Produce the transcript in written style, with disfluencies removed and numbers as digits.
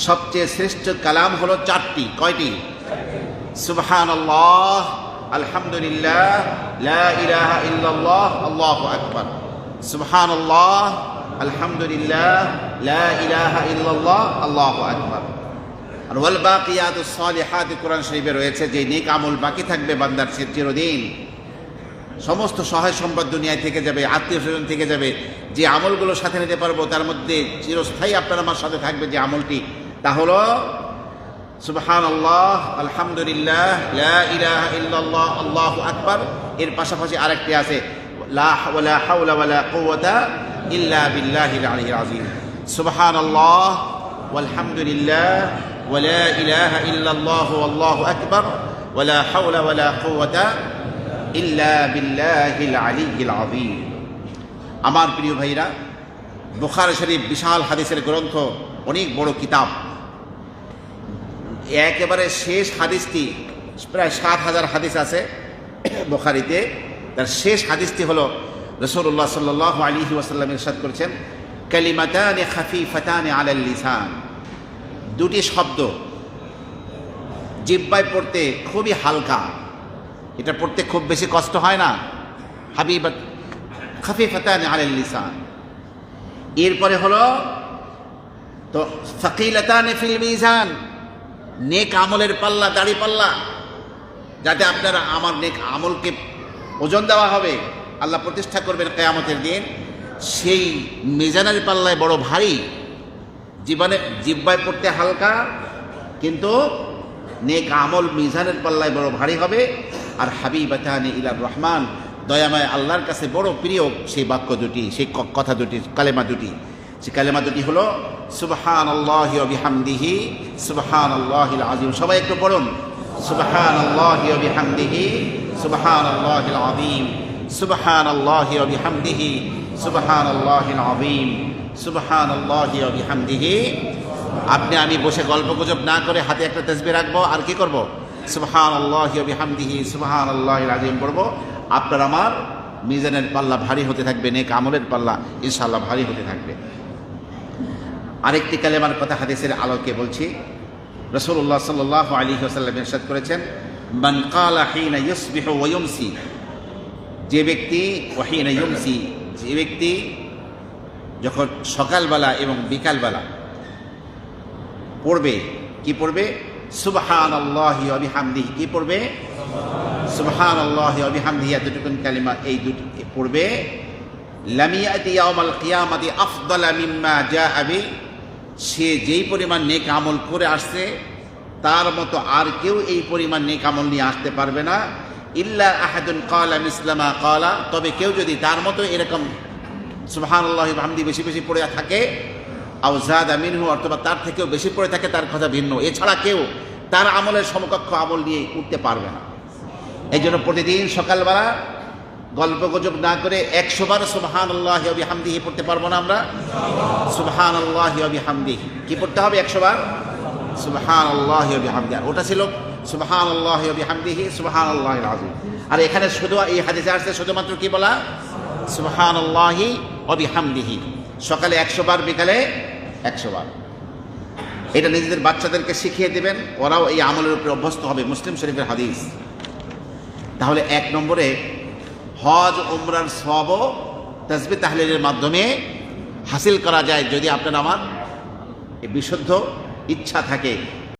সবচেয়ে শ্রেষ্ঠ কালাম হলো চারটি। কয়টি? সুবহানাল্লাহ, আলহামদুলিল্লাহ, লা ইলাহা ইল্লাল্লাহ, আল্লাহু আকবার। সুবহানাল্লাহ, আলহামদুলিল্লাহ, লা ইলাহা ইল্লাল্লাহ, আল্লাহু আকবার। আর ওয়াল বাকিয়াতুস সালিহাত, কোরআন শরীফে রয়েছে যে নেক আমল বাকি থাকবে বান্দার সে চিরদিন। সমস্ত সহায় সম্পদ দুনিয়ায় থেকে যাবে, আত্মীয় স্বজন থেকে যাবে, যে আমলগুলো সাথে নিতে পারবো তার মধ্যে চিরস্থায়ী আপনার আমার সাথে থাকবে যে আমলটি, তা হলো সুবহানাল্লাহ, আলহামদুলিল্লাহ, লা ইলাহা ইল্লাল্লাহ, আল্লাহু আকবার। এর পাশাপাশি আরেকটি আছে, লা হাওলা ওয়ালা কুওয়াতা ইল্লা বিল্লাহিল আলিয়্যিল আযীম। সুবহানাল্লাহ ওয়ালহামদুলিল্লাহ ওয়া লা ইলাহা ইল্লাল্লাহ আল্লাহু আকবার ওয়া লা হাওলা ওয়ালা কুওয়াতা ইল্লা বিল্লাহিল আলিয়্যিল আযীম। আমার প্রিয় ভাইরা, বুখারী শরীফ বিশাল হাদিসের গ্রন্থ, অনেক বড় কিতাব। একেবারে শেষ হাদিসটি, প্রায় ৭,০০০ হাদিস আছে বুখারীতে, তার শেষ হাদিসটি হলো রাসূলুল্লাহ সাল্লাল্লাহু আলাইহি ওয়াসাল্লাম ইরশাদ করেছেন, কালিমাতানি খাফিফাতানি আলাল লিসান, দুটি শব্দ জিহ্বায় পড়তে খুবই হালকা, এটা পড়তে খুব বেশি কষ্ট হয় না। হাবিবাত খাফিফাতানি আলাল লিসান। এরপরে হলো তো সাকিলাতানি ফিল মিজান, নেক আমলের পাল্লা, দাড়ি পাল্লা, যাতে আপনারা আমার নেক আমলকে ওজন দেওয়া হবে, আল্লাহ প্রতিষ্ঠা করবেন কিয়ামতের দিন, সেই মিজানের পাল্লায় বড় ভারী, জিহ্বায় পড়তে হালকা, কিন্তু নেক আমল মিজানের পাল্লায় বড় ভারী হবে। আর হাবিবাতানি ইলার রহমান, দয়াময় আল্লাহর কাছে বড় প্রিয় সেই বাক্য দুটি, সেই কথা দুটি, কালেমা দুটি। সেই কালেমা দুটি হলো সুবহানাল্লাহি ওয়া বিহামদিহি সুবহানাল্লাহিল আযীম। সবাই একটু পড়ুন, সুবহানাল্লাহি ওয়া বিহামদিহি সুবহানাল্লাহিল আযীম, সুবহানাল্লাহি ওয়া বিহামদিহি সুবহানাল্লাহিল আযীম, সুবহানাল্লাহি ওয়া বিহামদিহি। আপনি আমি বসে গল্প গুজব না করে হাতে একটা তাসবিহ রাখবো, আর কি করব? সুবহানাল্লাহি ওয়া বিহামদিহি সুবহানাল্লাহিল আযীম পড়ব। আপনার আমার মিজানের পাল্লা ভারী হতে থাকবে, নেক আমলের পাল্লা ইনশাআল্লাহ ভারী হতে থাকবে। আরেকটি কালেমার কথা হাদিসের আলোকে বলছি। রাসূলুল্লাহ সাল্লাল্লাহু আলাইহি ওয়াসাল্লাম ইরশাদ করেছেন, মান ক্বালা হিনা ইউসবিহু ওয়া ইউমসি, যে ব্যক্তি ওয়াহিনা ইউমসি, যে ব্যক্তি যখন সকালবেলা এবং বিকালবেলা পড়বে, কি পড়বে? সুবহানাল্লাহি ওয়া বিহামদিহি। কি পড়বে? সুবহানাল্লাহি ওয়া বিহামদিহি। এতটুকুন কালিমা এই দুটি পড়বে, লাম ইয়াতি ইয়াউমাল কিয়ামাতি আফদালা মিম্মা জাআ বি, সে যেই পরিমাণ নেক আমল করে আসছে তার মতো আর কেউ এই পরিমাণ নেক আমল নিয়ে আসতে পারবে না। ইল্লা আহাদুন ক্বালা মিসলা মা ক্বালা, তবে কেউ যদি তার মতো এরকম সুবহানাল্লাহি ওয়া বিহামদিহি বেশি বেশি পড়ে থাকে, আও যাদা মিনহু, অথবা তার থেকেও বেশি পড়ে থাকে, তার কথা ভিন্ন। এছাড়া কেউ তার আমলের সমকক্ষ আমল নিয়ে উঠতে পারবে না। এই জন্য প্রতিদিন সকালবেলা গল্প গুজব না করে 100 বার সুবহানাল্লাহি ওয়া বিহামদিহি পড়তে পারবো না আমরা? সুবহানাল্লাহি ওয়া বিহামদিহি। কি পড়তে হবে 100 বার? সুবহানাল্লাহি ওয়া বিহামদিহি। ওটা ছিল সুবহানাল্লাহি ওয়া বিহামদিহি সুবহানাল্লাহিল আযীম। আর এখানে শুধু এই হাদিসে আসছে শুধুমাত্র কি বলা? সুবহানাল্লাহি ওয়া বিহামদিহি। সকালে 100 বার, বিকালে 100 বার। এটা নিজেদের বাচ্চাদেরকে শিখিয়ে দেবেন, ওরাও এই আমলের উপরে অভ্যস্ত হবে। মুসলিম শরীফের হাদিস। তাহলে 1 নম্বরে হজ উমরার সওয়াবও তাসবিহ তাহলিলের মাধ্যমে হাসিল করা যায়, যদি আপনার আমার বিশুদ্ধ ইচ্ছা থাকে।